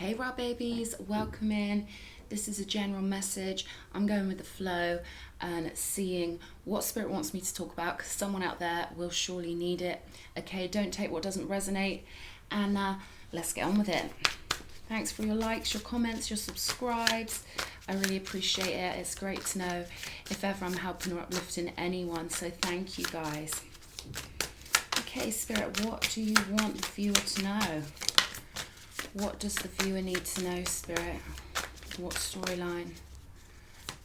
Hey raw babies, welcome in. This is a general message. I'm going with the flow and seeing what spirit wants me to talk about, because someone out there will surely need it. Okay, don't take what doesn't resonate, and let's get on with it. Thanks for your likes, your comments, your subscribes. I really appreciate it. It's great to know if ever I'm helping or uplifting anyone, so thank you guys. Okay, Spirit, what do you want the viewer to know? What does the viewer need to know, Spirit? What storyline?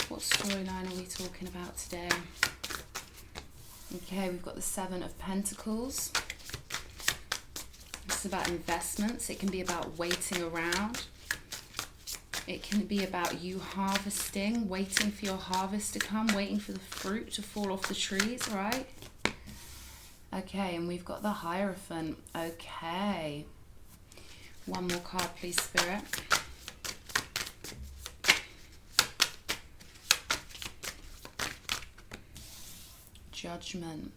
What storyline are we talking about today? Okay, we've got the Seven of Pentacles. This is about investments. It can be about waiting around. It can be about you harvesting, waiting for your harvest to come, waiting for the fruit to fall off the trees, right? Okay, and we've got the Hierophant. Okay. One more card, please, Spirit. Judgment.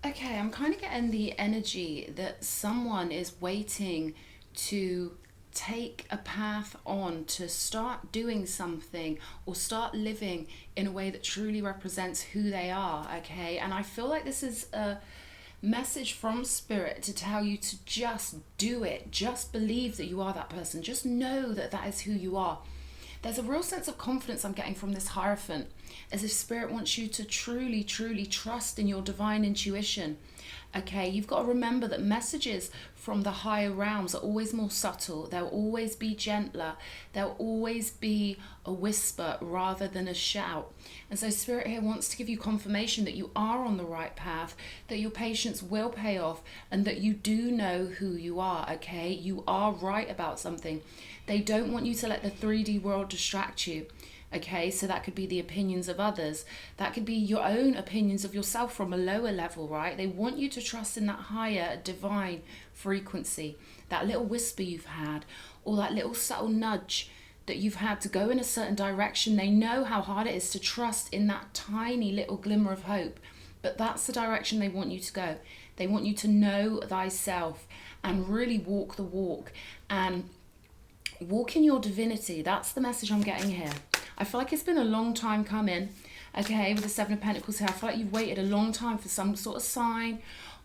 Okay, I'm kind of getting the energy that someone is waiting to take a path on, to start doing something or start living in a way that truly represents who they are, okay? And I feel like this is a message from Spirit to tell you to just do it. Just believe that you are that person. Just know that that is who you are. There's a real sense of confidence I'm getting from this Hierophant, as if Spirit wants you to truly, truly trust in your divine intuition. Okay, you've got to remember that messages from the higher realms are always more subtle. They'll always be gentler. They'll always be a whisper rather than a shout. And so Spirit here wants to give you confirmation that you are on the right path, that your patience will pay off, and that you do know who you are, okay? You are right about something. They don't want you to let the 3D world distract you. Okay, so that could be the opinions of others. That could be your own opinions of yourself from a lower level, right? They want you to trust in that higher divine frequency, that little whisper you've had, or that little subtle nudge that you've had to go in a certain direction. They know how hard it is to trust in that tiny little glimmer of hope, but that's the direction they want you to go. They want you to know thyself and really walk the walk and walk in your divinity. That's the message I'm getting here. I feel like it's been a long time coming, okay, with the Seven of Pentacles here. I feel like you've waited a long time for some sort of sign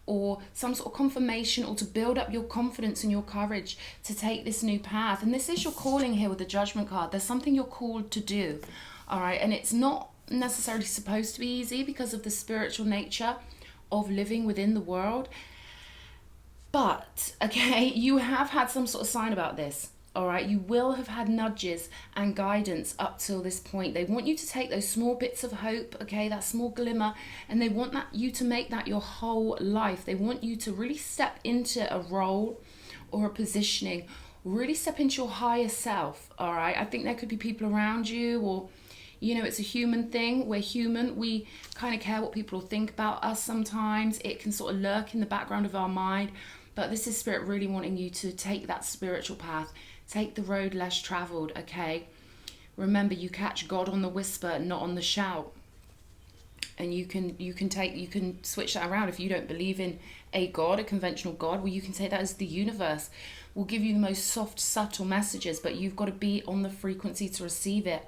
or some sort of confirmation, or to build up your confidence and your courage to take this new path. And this is your calling here with the Judgment card. There's something you're called to do, all right? And it's not necessarily supposed to be easy because of the spiritual nature of living within the world. But, okay, you have had some sort of sign about this. All right, you will have had nudges and guidance up till this point. They want you to take those small bits of hope, okay, that small glimmer, and they want you to make that your whole life. They want you to really step into a role or a positioning, really step into your higher self, all right? I think there could be people around you, or, you know, it's a human thing. We're human. We kind of care what people will think about us sometimes. It can sort of lurk in the background of our mind, but this is Spirit really wanting you to take that spiritual path. Take the road less traveled, okay? Remember, you catch God on the whisper, not on the shout. And you can switch that around. If you don't believe in a God, a conventional God, well, you can say that as the universe will give you the most soft, subtle messages, but you've got to be on the frequency to receive it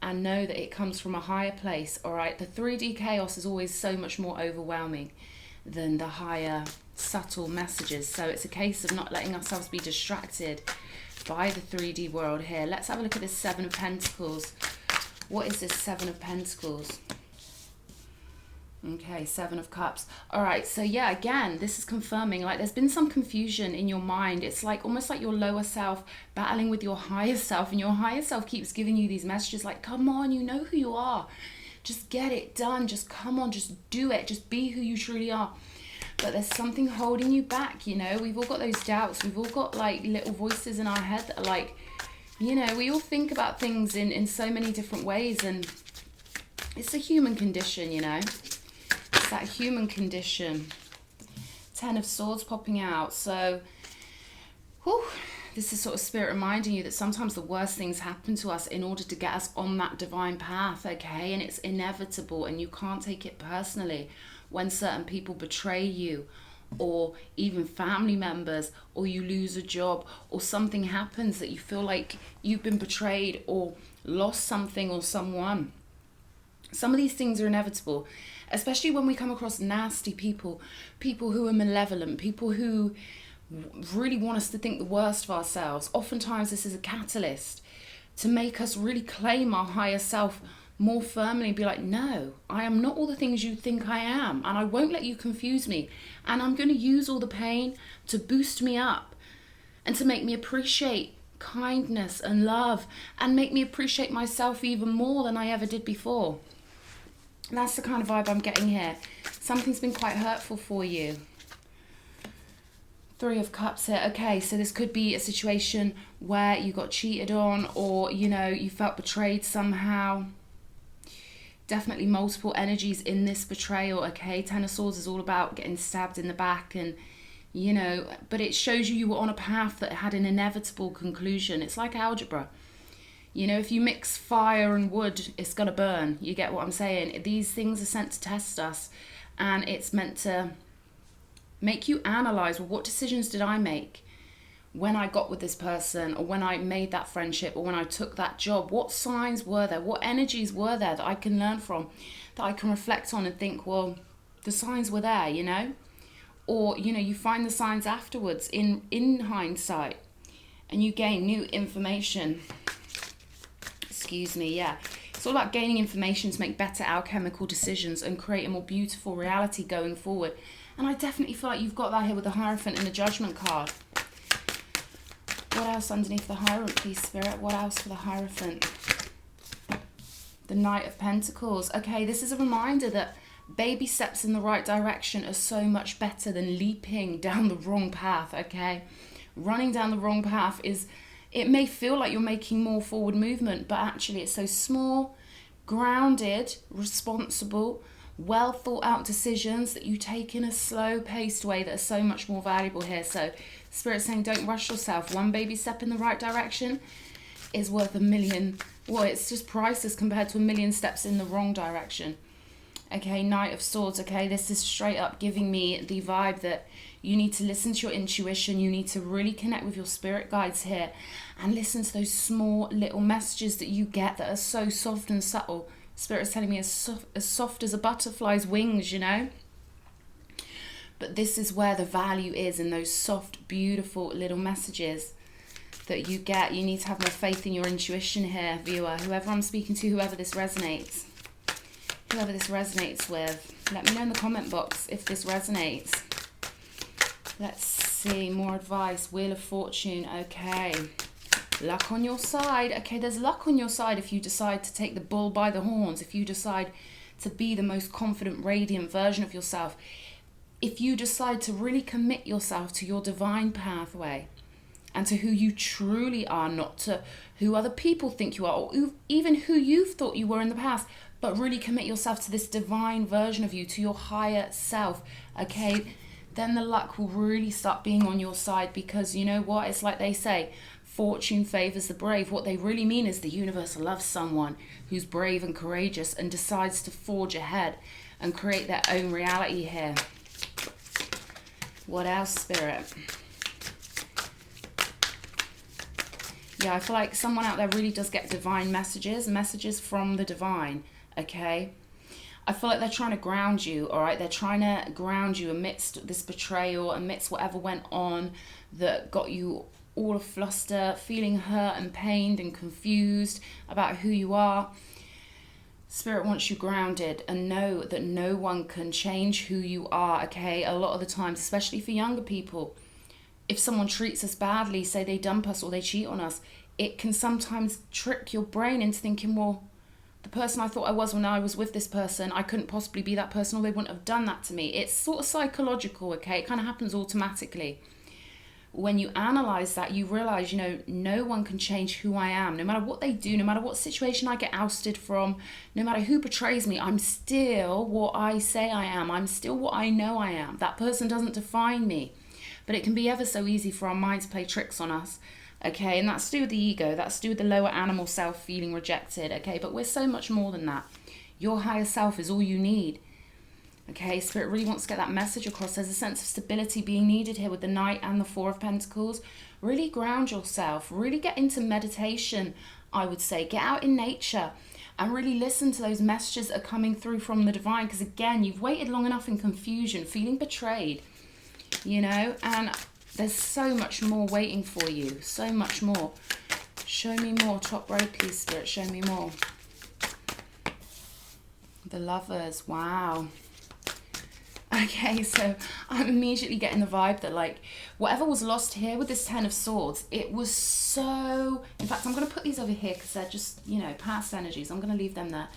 and know that it comes from a higher place, all right? The 3D chaos is always so much more overwhelming than the higher, subtle messages. So it's a case of not letting ourselves be distracted by the 3D world here. Let's have a look at this Seven of Pentacles. What is this Seven of Pentacles? Okay, Seven of Cups. All right, so yeah, again, this is confirming, like, there's been some confusion in your mind. It's like almost like your lower self battling with your higher self, and your higher self keeps giving you these messages like, come on, you know who you are. Just get it done. Just come on, just do it. Just be who you truly are. But there's something holding you back, you know. We've all got those doubts. We've all got like little voices in our head that are like, you know, we all think about things in so many different ways, and it's a human condition, you know. It's that human condition. Ten of Swords popping out. So, whew, this is sort of Spirit reminding you that sometimes the worst things happen to us in order to get us on that divine path, okay? And it's inevitable, and you can't take it personally when certain people betray you or even family members, or you lose a job, or something happens that you feel like you've been betrayed or lost something or someone. Some of these things are inevitable, especially when we come across nasty people, people who are malevolent, people who really want us to think the worst of ourselves. Oftentimes this is a catalyst to make us really claim our higher self more firmly and be like, no, I am not all the things you think I am, and I won't let you confuse me, and I'm going to use all the pain to boost me up and to make me appreciate kindness and love and make me appreciate myself even more than I ever did before. And that's the kind of vibe I'm getting here. Something's been quite hurtful for you. Three of Cups here. Okay, so this could be a situation where you got cheated on, or, you know, you felt betrayed somehow. Definitely multiple energies in this betrayal, okay? Ten of Swords is all about getting stabbed in the back and, you know, but it shows you were on a path that had an inevitable conclusion. It's like algebra. You know, if you mix fire and wood, it's going to burn. You get what I'm saying? These things are sent to test us, and it's meant to make you analyze, well, what decisions did I make when I got with this person, or when I made that friendship, or when I took that job? What signs were there? What energies were there that I can learn from, that I can reflect on and think, well, the signs were there, you know? Or, you know, you find the signs afterwards in hindsight, and you gain new information. Excuse me, yeah. It's all about gaining information to make better alchemical decisions and create a more beautiful reality going forward. And I definitely feel like you've got that here with the Hierophant and the Judgment card. What else underneath the Hierophant, please, Spirit? What else for the Hierophant? The Knight of Pentacles. Okay, this is a reminder that baby steps in the right direction are so much better than leaping down the wrong path, okay? Running down the wrong path is, it may feel like you're making more forward movement, but actually it's so small, grounded, responsible, well thought out decisions that you take in a slow paced way that are so much more valuable here. So Spirit's saying, don't rush yourself. One baby step in the right direction is worth a million. Well, it's just priceless compared to a million steps in the wrong direction. Okay, Knight of Swords. Okay, this is straight up giving me the vibe that you need to listen to your intuition. You need to really connect with your spirit guides here and listen to those small little messages that you get that are so soft and subtle. Spirit is telling me as soft as a butterfly's wings, you know. But this is where the value is, in those soft, beautiful little messages that you get. You need to have more faith in your intuition here, viewer. Whoever I'm speaking to, whoever this resonates. Whoever this resonates with. Let me know in the comment box if this resonates. Let's see, more advice. Wheel of Fortune, okay. Luck on your side. Okay, there's luck on your side if you decide to take the bull by the horns. If you decide to be the most confident, radiant version of yourself. If you decide to really commit yourself to your divine pathway and to who you truly are, not to who other people think you are, or even who you've thought you were in the past, but really commit yourself to this divine version of you, to your higher self, okay? Then the luck will really start being on your side, because you know what? It's like they say, fortune favors the brave. What they really mean is the universe loves someone who's brave and courageous and decides to forge ahead and create their own reality here. What else, Spirit? Yeah, I feel like someone out there really does get divine messages from the divine, okay? I feel like they're trying to ground you, all right? They're trying to ground you amidst this betrayal, amidst whatever went on that got you all afluster, feeling hurt and pained and confused about who you are. Spirit wants you grounded, and know that no one can change who you are, okay? A lot of the times, especially for younger people, if someone treats us badly, say they dump us or they cheat on us, it can sometimes trick your brain into thinking, well, the person I thought I was when I was with this person, I couldn't possibly be that person, or they wouldn't have done that to me. It's sort of psychological, okay? It kind of happens automatically. When you analyze that, you realize, you know, no one can change who I am. No matter what they do, no matter what situation I get ousted from, no matter who betrays me, I'm still what I say I am. I'm still what I know I am. That person doesn't define me. But it can be ever so easy for our mind to play tricks on us, okay? And that's to do with the ego. That's to do with the lower animal self feeling rejected, okay? But we're so much more than that. Your higher self is all you need. Okay, Spirit really wants to get that message across. There's a sense of stability being needed here with the Knight and the Four of Pentacles. Really ground yourself. Really get into meditation, I would say. Get out in nature and really listen to those messages that are coming through from the divine. Because again, you've waited long enough in confusion, feeling betrayed, you know, and there's so much more waiting for you. So much more. Show me more. Top row, please, Spirit. Show me more. The Lovers. Wow. Okay, so I'm immediately getting the vibe that, like, whatever was lost here with this Ten of Swords, it was so... In fact, I'm going to put these over here because they're just, you know, past energies. I'm going to leave them there.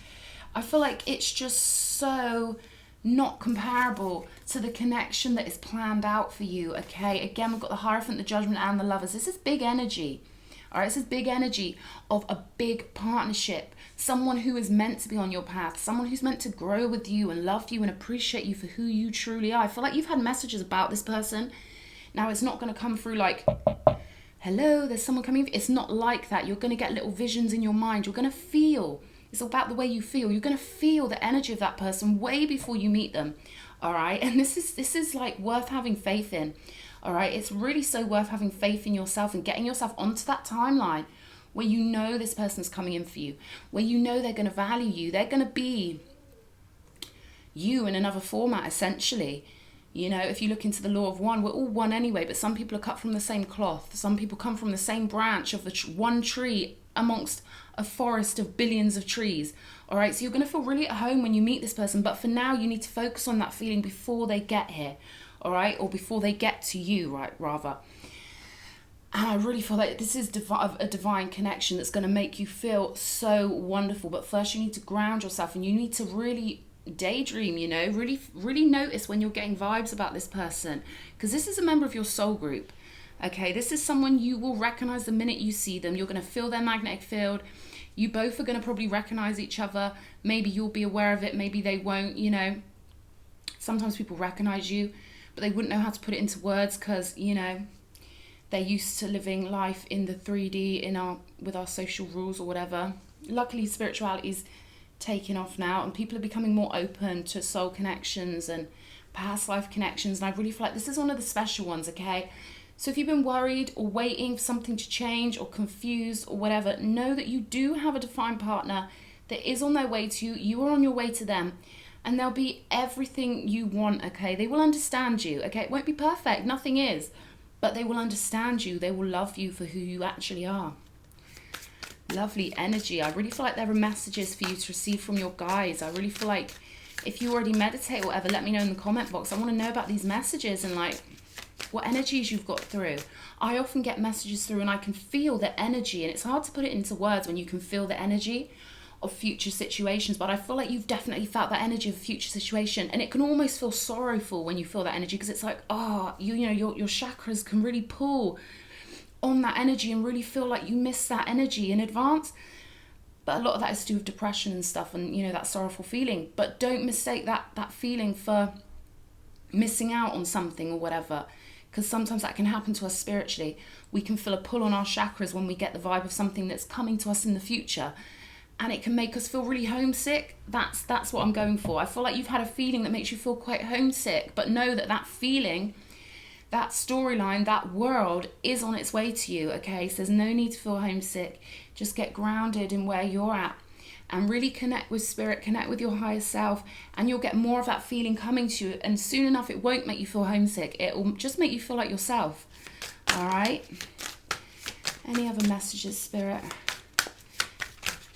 I feel like it's just so not comparable to the connection that is planned out for you, okay? Again, we've got the Hierophant, the Judgment, and the Lovers. This is big energy. All right, this is big energy of a big partnership. Someone who is meant to be on your path. Someone who's meant to grow with you and love you and appreciate you for who you truly are. I feel like you've had messages about this person. Now, it's not going to come through like, hello, there's someone coming. It's not like that. You're going to get little visions in your mind. You're going to feel. It's about the way you feel. You're going to feel the energy of that person way before you meet them. All right, and this is like worth having faith in. All right, it's really so worth having faith in yourself and getting yourself onto that timeline where you know this person's coming in for you, where you know they're going to value you. They're going to be you in another format, essentially. You know, if you look into the law of one, we're all one anyway, but some people are cut from the same cloth. Some people come from the same branch of the one tree amongst a forest of billions of trees. All right, so you're going to feel really at home when you meet this person, but for now, you need to focus on that feeling before they get here. All right, or before they get to you, right, rather. And I really feel like this is a divine connection that's going to make you feel so wonderful. But first you need to ground yourself and you need to really daydream, you know, really notice when you're getting vibes about this person. Because this is a member of your soul group, okay? This is someone you will recognize the minute you see them. You're going to feel their magnetic field. You both are going to probably recognize each other. Maybe you'll be aware of it, maybe they won't, you know. Sometimes people recognize you, but they wouldn't know how to put it into words because, you know, they're used to living life in the 3D with our social rules or whatever. Luckily, spirituality's taking off now and people are becoming more open to soul connections and past life connections. And I really feel like this is one of the special ones, okay? So if you've been worried or waiting for something to change or confused or whatever, know that you do have a defined partner that is on their way to you. You are on your way to them. And they'll be everything you want, okay? They will understand you, okay? It won't be perfect, nothing is. But they will understand you. They will love you for who you actually are. Lovely energy. I really feel like there are messages for you to receive from your guides. I really feel like if you already meditate or whatever, let me know in the comment box. I want to know about these messages and like what energies you've got through. I often get messages through and I can feel the energy. And it's hard to put it into words when you can feel the energy of future situations, but I feel like you've definitely felt that energy of a future situation, and it can almost feel sorrowful when you feel that energy because it's like, oh, you know, your chakras can really pull on that energy and really feel like you miss that energy in advance. But a lot of that is to do with depression and stuff, and you know, that sorrowful feeling. But don't mistake that feeling for missing out on something or whatever, because sometimes that can happen to us spiritually. We can feel a pull on our chakras when we get the vibe of something that's coming to us in the future. And it can make us feel really homesick. That's what I'm going for. I feel like you've had a feeling that makes you feel quite homesick, but know that that feeling, that storyline, that world is on its way to you, okay? So there's no need to feel homesick. Just get grounded in where you're at and really connect with spirit, connect with your higher self, and you'll get more of that feeling coming to you. And soon enough, it won't make you feel homesick. It will just make you feel like yourself, all right? Any other messages, Spirit?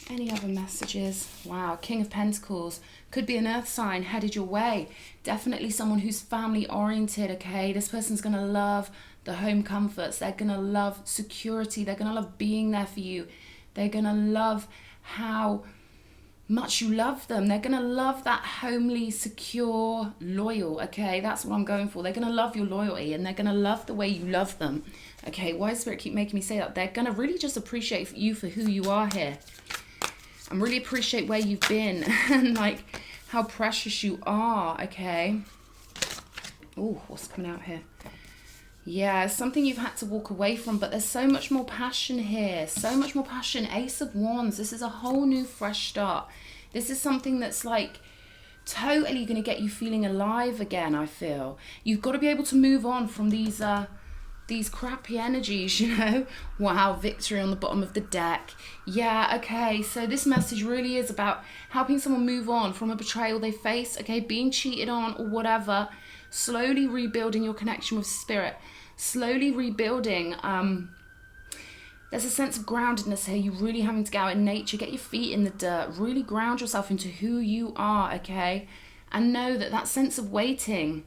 Any other messages? Wow, King of Pentacles. Could be an earth sign headed your way. Definitely someone who's family oriented, okay? This person's going to love the home comforts. They're going to love security. They're going to love being there for you. They're going to love how much you love them. They're going to love that homely, secure, loyal, okay? That's what I'm going for. They're going to love your loyalty and they're going to love the way you love them, okay? Why does Spirit keep making me say that? They're going to really just appreciate you for who you are here. And really appreciate where you've been and like how precious you are, okay? Oh, what's coming out here? Yeah, something you've had to walk away from, but there's so much more passion here. So much more passion. Ace of Wands. This is a whole new fresh start. This is something that's like totally going to get you feeling alive again, I feel. You've got to be able to move on from these crappy energies, you know. Wow, victory on the bottom of the deck. Yeah, okay, so this message really is about helping someone move on from a betrayal they face, okay, being cheated on or whatever, slowly rebuilding your connection with spirit, slowly rebuilding. There's a sense of groundedness here. You're really having to go out in nature, get your feet in the dirt, really ground yourself into who you are, okay? And know that that sense of waiting,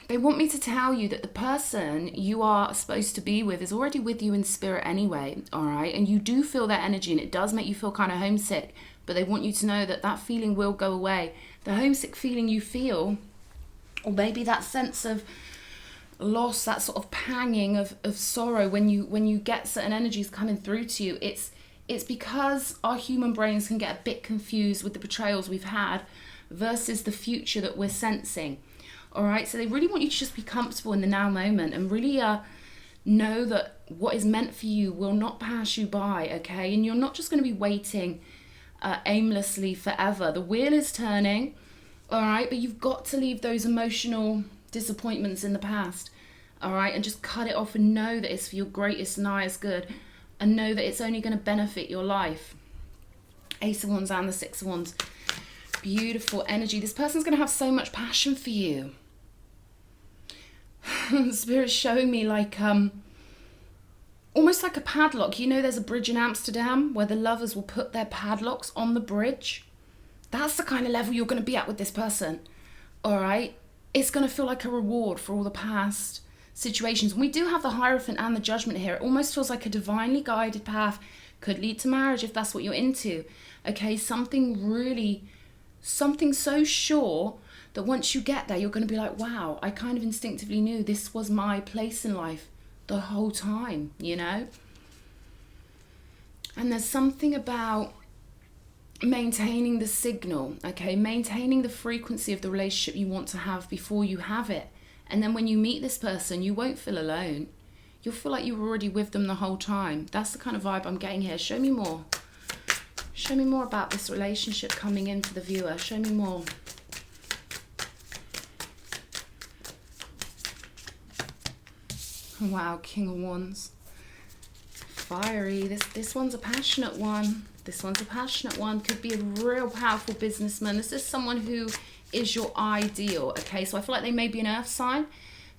they want me to tell you that the person you are supposed to be with is already with you in spirit anyway, all right? And you do feel that energy, and it does make you feel kind of homesick, but they want you to know that that feeling will go away. The homesick feeling you feel, or maybe that sense of loss, that sort of panging of sorrow when you get certain energies coming through to you, it's because our human brains can get a bit confused with the betrayals we've had versus the future that we're sensing. All right, so they really want you to just be comfortable in the now moment and really know that what is meant for you will not pass you by, okay? And you're not just going to be waiting aimlessly forever. The wheel is turning, all right, but you've got to leave those emotional disappointments in the past, all right, and just cut it off and know that it's for your greatest and highest good, and know that it's only going to benefit your life. Ace of Wands and the Six of Wands. Beautiful energy. This person's going to have so much passion for you. Spirit's showing me like almost like a padlock. You know, there's a bridge in Amsterdam where the lovers will put their padlocks on the bridge. That's the kind of level you're going to be at with this person, all right? It's going to feel like a reward for all the past situations. And we do have the Hierophant and the Judgment here. It almost feels like a divinely guided path. Could lead to marriage if that's what you're into. Okay, something so sure that once you get there, you're going to be like, wow, I kind of instinctively knew this was my place in life the whole time, you know? And there's something about maintaining the signal, okay, maintaining the frequency of the relationship you want to have before you have it. And then when you meet this person, you won't feel alone. You'll feel like you were already with them the whole time. That's the kind of vibe I'm getting here. Show me more. Show me more about this relationship coming in for the viewer. Show me more. Wow, King of Wands. Fiery. This one's a passionate one. This one's a passionate one. Could be a real powerful businessman. This is someone who is your ideal, okay? So I feel like they may be an earth sign,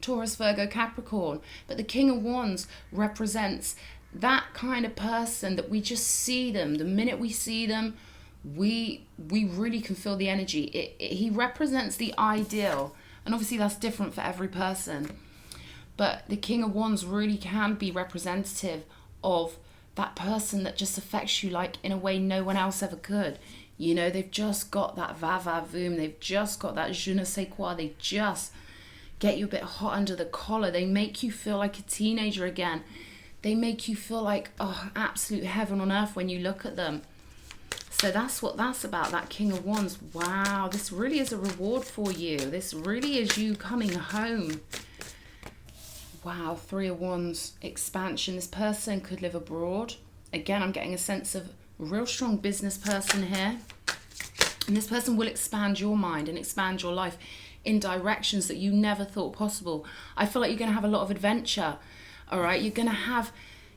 Taurus, Virgo, Capricorn. But the King of Wands represents that kind of person that we just see them. The minute we see them, we really can feel the energy. He represents the ideal. And obviously that's different for every person. But the King of Wands really can be representative of that person that just affects you like in a way no one else ever could. You know, they've just got that va-va-voom. They've just got that je ne sais quoi. They just get you a bit hot under the collar. They make you feel like a teenager again. They make you feel like, oh, absolute heaven on earth when you look at them. So that's what that's about, that King of Wands. Wow, this really is a reward for you. This really is you coming home. Wow, Three of Wands, expansion. This person could live abroad. Again, I'm getting a sense of a real strong business person here. And this person will expand your mind and expand your life in directions that you never thought possible. I feel like you're going to have a lot of adventure, all right? You're going to have,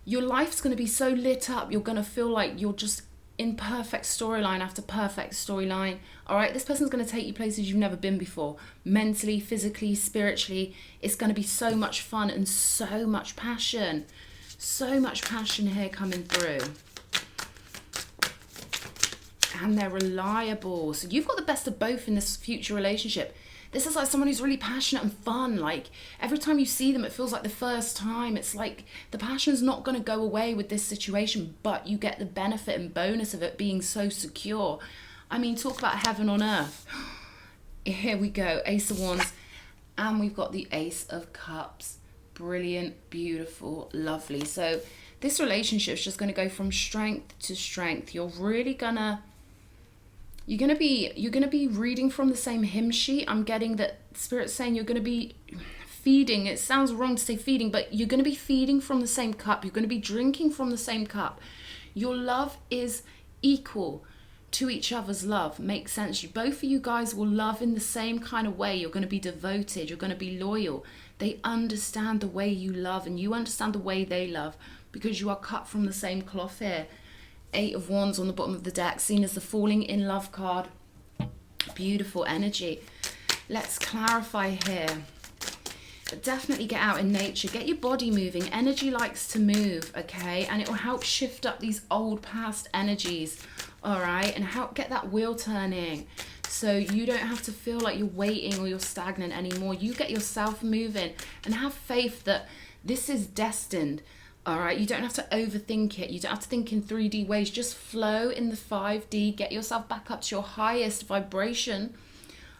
your life's going to be so lit up. You're going to feel like you're just in perfect storyline after perfect storyline, all right? This person's going to take you places you've never been before. Mentally, physically, spiritually. It's going to be so much fun and so much passion. So much passion here coming through. And they're reliable. So you've got the best of both in this future relationship. This is like someone who's really passionate and fun. Like every time you see them, it feels like the first time. It's like the passion's not going to go away with this situation, but you get the benefit and bonus of it being so secure. I mean, talk about heaven on earth. Here we go. Ace of Wands. And we've got the Ace of Cups. Brilliant, beautiful, lovely. So this relationship is just going to go from strength to strength. You're really gonna... You're gonna be reading from the same hymn sheet. I'm getting that Spirit's saying you're gonna be feeding. It sounds wrong to say feeding, but you're gonna be feeding from the same cup. You're gonna be drinking from the same cup. Your love is equal. to each other's love. Makes sense. Both of you guys will love in the same kind of way. You're going to be devoted. You're going to be loyal. They understand the way you love, and you understand the way they love, because you are cut from the same cloth here. 8 of Wands on the bottom of the deck, seen as the falling in love card. Beautiful energy. Let's clarify here. But definitely get out in nature. Get your body moving. Energy likes to move, okay? And it will help shift up these old past energies, all right? And help get that wheel turning, so you don't have to feel like you're waiting or you're stagnant anymore. You get yourself moving and have faith that this is destined. All right, you don't have to overthink it. You don't have to think in 3D ways. Just flow in the 5D. Get yourself back up to your highest vibration.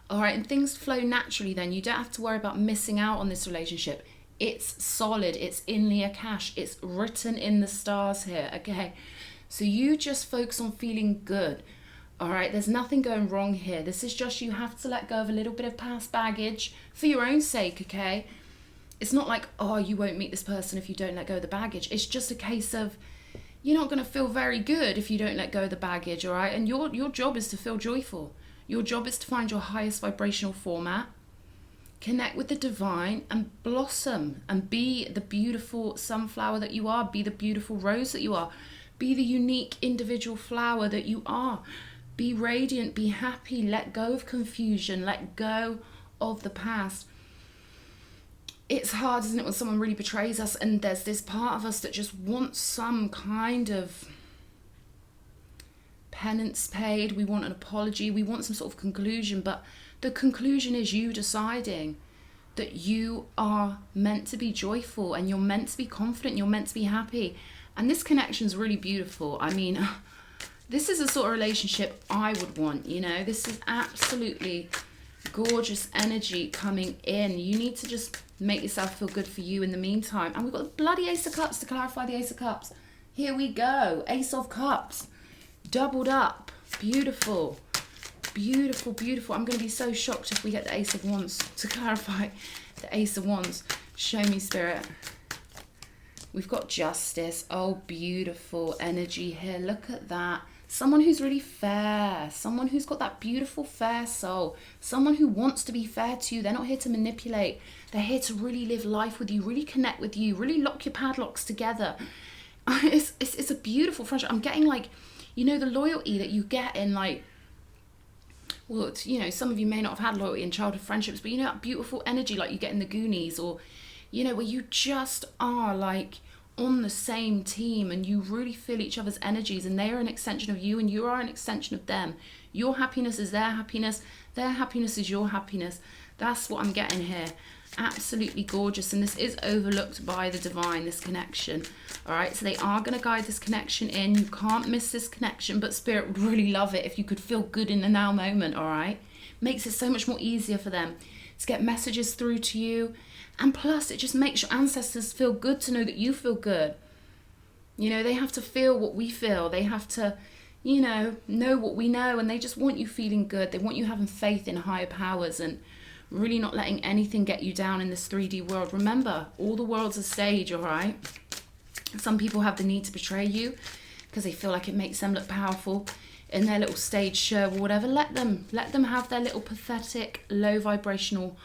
All right, and things flow naturally then. You don't have to worry about missing out on this relationship. It's solid. It's in the Akash. It's written in the stars here, okay? So you just focus on feeling good. All right, there's nothing going wrong here. This is just, you have to let go of a little bit of past baggage for your own sake, okay? It's not like, oh, you won't meet this person if you don't let go of the baggage. It's just a case of, you're not going to feel very good if you don't let go of the baggage, all right? And your job is to feel joyful. Your job is to find your highest vibrational format, connect with the divine, and blossom and be the beautiful sunflower that you are. Be the beautiful rose that you are. Be the unique individual flower that you are. Be radiant, be happy, let go of confusion, let go of the past. It's hard, isn't it, when someone really betrays us, and there's this part of us that just wants some kind of penance paid. We want an apology. We want some sort of conclusion, but the conclusion is you deciding that you are meant to be joyful, and you're meant to be confident, you're meant to be happy. And this connection is really beautiful. I mean, this is the sort of relationship I would want, you know. This is absolutely gorgeous energy coming in. You need to just make yourself feel good for you in the meantime. And we've got the bloody Ace of Cups to clarify the Ace of Cups. Here we go. Ace of Cups. Doubled up. Beautiful. Beautiful, beautiful. I'm going to be so shocked if we get the Ace of Wands to clarify the Ace of Wands. Show me, Spirit. We've got Justice. Oh, beautiful energy here. Look at that. Someone who's really fair. Someone who's got that beautiful, fair soul. Someone who wants to be fair to you. They're not here to manipulate. They're here to really live life with you, really connect with you, really lock your padlocks together. It's a beautiful friendship. I'm getting, like, you know, the loyalty that you get in, like, well, it's, you know, some of you may not have had loyalty in childhood friendships, but you know that beautiful energy like you get in the Goonies, or, you know, where you just are, like, on the same team and you really feel each other's energies, and they are an extension of you and you are an extension of them. Your happiness is their happiness is your happiness. That's what I'm getting here. Absolutely gorgeous. And this is overlooked by the divine, this connection. All right, so they are going to guide this connection in. You can't miss this connection, but Spirit would really love it if you could feel good in the now moment. All right, makes it so much more easier for them to get messages through to you. And plus, it just makes your ancestors feel good to know that you feel good. You know, they have to feel what we feel. They have to, you know what we know. And they just want you feeling good. They want you having faith in higher powers and really not letting anything get you down in this 3D world. Remember, all the world's a stage, all right? Some people have the need to betray you because they feel like it makes them look powerful in their little stage show or whatever. Let them have their little pathetic, low vibrational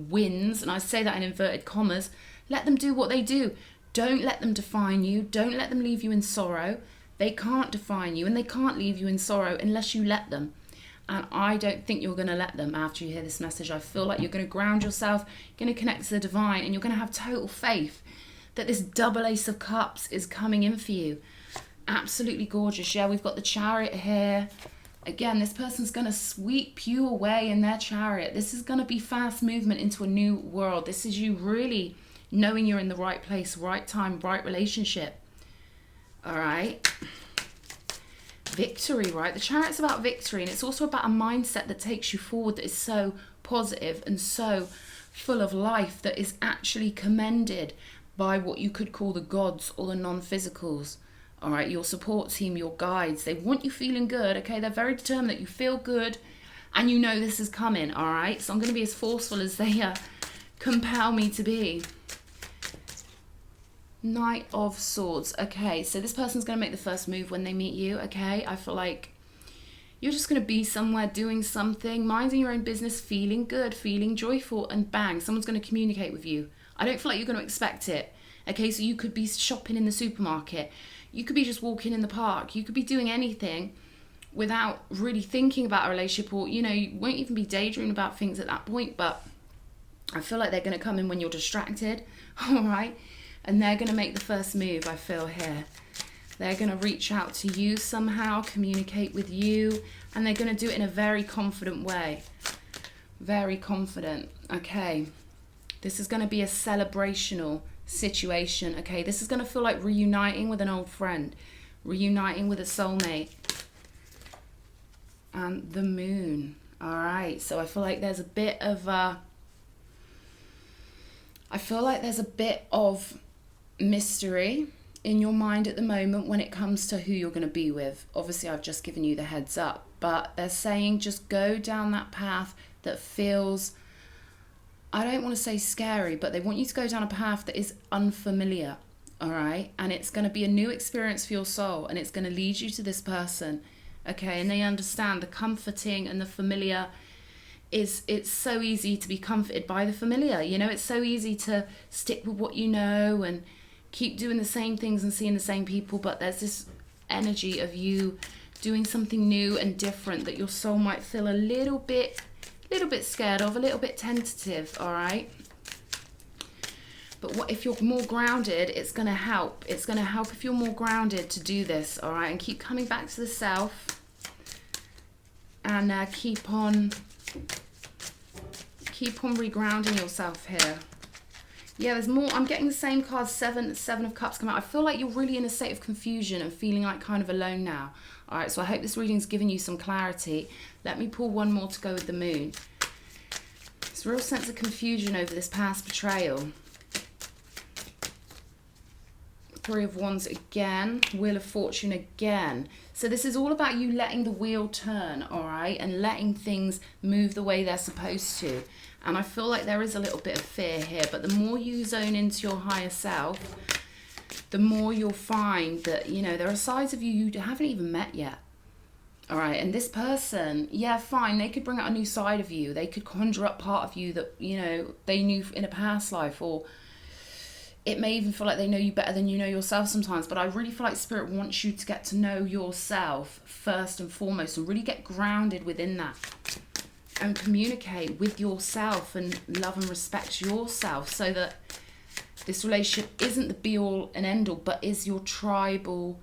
wins, and I say that in inverted commas. Let them do what they do. Don't let them define you. Don't let them leave you in sorrow. They can't define you and they can't leave you in sorrow unless you let them. And I don't think you're going to let them after you hear this message. I feel like you're going to ground yourself, you're going to connect to the divine, and you're going to have total faith that this double Ace of Cups is coming in for you. Absolutely gorgeous. Yeah, we've got the Chariot here. Again, this person's going to sweep you away in their chariot. This is going to be fast movement into a new world. This is you really knowing you're in the right place, right time, right relationship. All right. Victory, right? The Chariot's about victory, and it's also about a mindset that takes you forward, that is so positive and so full of life, that is actually commended by what you could call the gods or the non-physicals. All right, your support team, your guides, they want you feeling good, okay? They're very determined that you feel good and you know this is coming, all right? So I'm going to be as forceful as they compel me to be. Knight of Swords. Okay, so this person's going to make the first move when they meet you, okay? I feel like You're just going to be somewhere doing something, minding your own business, feeling good, feeling joyful, and bang, someone's going to communicate with you. I don't feel like you're going to expect it. Okay, so you could be shopping in the supermarket. You could be just walking in the park. You could be doing anything without really thinking about a relationship, or, you know, you won't even be daydreaming about things at that point, but I feel like they're going to come in when you're distracted, all right? And they're going to make the first move, I feel here. They're going to reach out to you somehow, communicate with you, and they're going to do it in a very confident way. Very confident. Okay. This is going to be a celebrational situation. Okay. This is going to feel like reuniting with an old friend, reuniting with a soulmate. And the moon. All right. So I feel like there's a bit of mystery in your mind at the moment when it comes to who you're going to be with. Obviously, I've just given you the heads up, but they're saying just go down that path that feels, I don't want to say scary, but they want you to go down a path that is unfamiliar, all right? And it's going to be a new experience for your soul, and it's going to lead you to this person, okay? And they understand the comforting and the familiar it's so easy to be comforted by the familiar, you know? It's so easy to stick with what you know and keep doing the same things and seeing the same people, but there's this energy of you doing something new and different that your soul might feel a little bit scared of, a little bit tentative, all right? But what if you're more grounded, it's going to help. It's going to help if you're more grounded to do this, all right? And keep coming back to the self, and keep on regrounding yourself here. Yeah, there's more. I'm getting the same card, Seven of Cups come out. I feel like you're really in a state of confusion and feeling like kind of alone now. All right, so I hope this reading's given you some clarity. Let me pull one more to go with the moon. There's a real sense of confusion over this past betrayal. Three of Wands again, Wheel of Fortune again. So this is all about you letting the wheel turn, all right, and letting things move the way they're supposed to. And I feel like there is a little bit of fear here, but the more you zone into your higher self, the more you'll find that, you know, there are sides of you haven't even met yet. All right, and this person, yeah, fine, they could bring out a new side of you. They could conjure up part of you that, you know, they knew in a past life, or it may even feel like they know you better than you know yourself sometimes. But I really feel like Spirit wants you to get to know yourself first and foremost, and really get grounded within that. And communicate with yourself and love and respect yourself, so that this relationship isn't the be-all and end-all, but is your tribal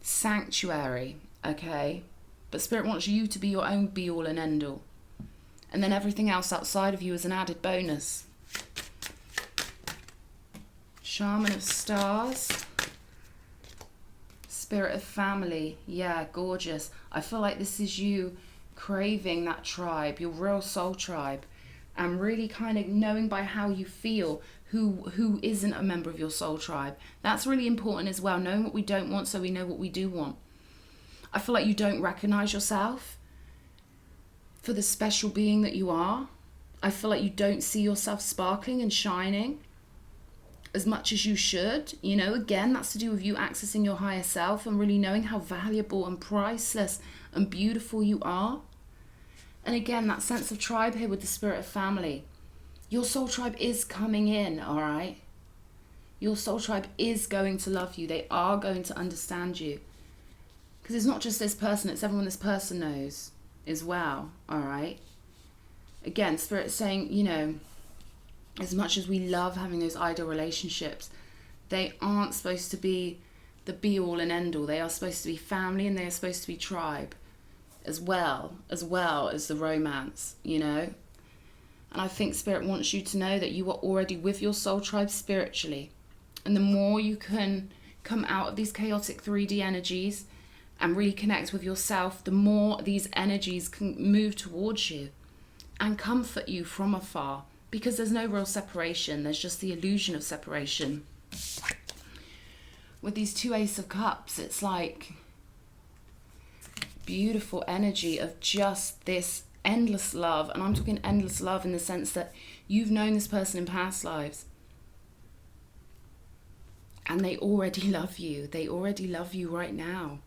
sanctuary, okay? But Spirit wants you to be your own be-all and end-all. And then everything else outside of you is an added bonus. Shaman of Stars. Spirit of Family. Yeah, gorgeous. I feel like this is you craving that tribe, your real soul tribe, and really kind of knowing by how you feel who isn't a member of your soul tribe. That's really important as well, knowing what we don't want so we know what we do want. I feel like you don't recognize yourself for the special being that you are. I feel like you don't see yourself sparkling and shining as much as you should. You know, again, that's to do with you accessing your higher self and really knowing how valuable and priceless and beautiful you are. And again, that sense of tribe here with the Spirit of Family. Your soul tribe is coming in, all right? Your soul tribe is going to love you. They are going to understand you. Because it's not just this person, it's everyone this person knows as well, all right? Again, Spirit's saying, you know, as much as we love having those ideal relationships, they aren't supposed to be the be-all and end-all. They are supposed to be family, and they are supposed to be tribe as well as the romance, you know? And I think Spirit wants you to know that you are already with your soul tribe spiritually. And the more you can come out of these chaotic 3D energies and really connect with yourself, the more these energies can move towards you and comfort you from afar, because there's no real separation. There's just the illusion of separation. With these two Ace of Cups, it's like beautiful energy of just this endless love. And I'm talking endless love in the sense that you've known this person in past lives, and they already love you. They already love you right now.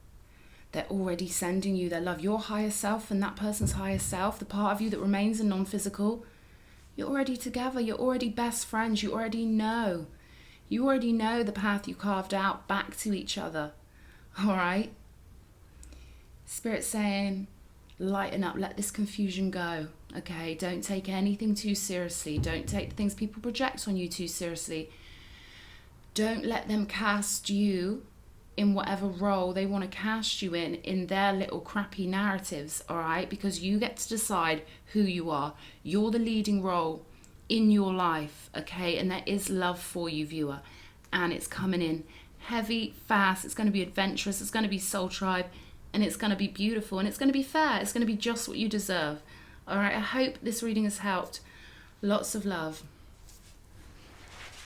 They're already sending you their love. Your higher self and that person's higher self, the part of you that remains a non-physical, you're already together. You're already best friends. You already know. You already know the path you carved out back to each other. All right? Spirit's saying, lighten up. Let this confusion go. Okay? Don't take anything too seriously. Don't take the things people project on you too seriously. Don't let them cast you in whatever role they want to cast you in their little crappy narratives, all right? Because you get to decide who you are. You're the leading role in your life, okay? And there is love for you, viewer. And it's coming in heavy, fast. It's going to be adventurous. It's going to be soul tribe. And it's going to be beautiful. And it's going to be fair. It's going to be just what you deserve. All right? I hope this reading has helped. Lots of love.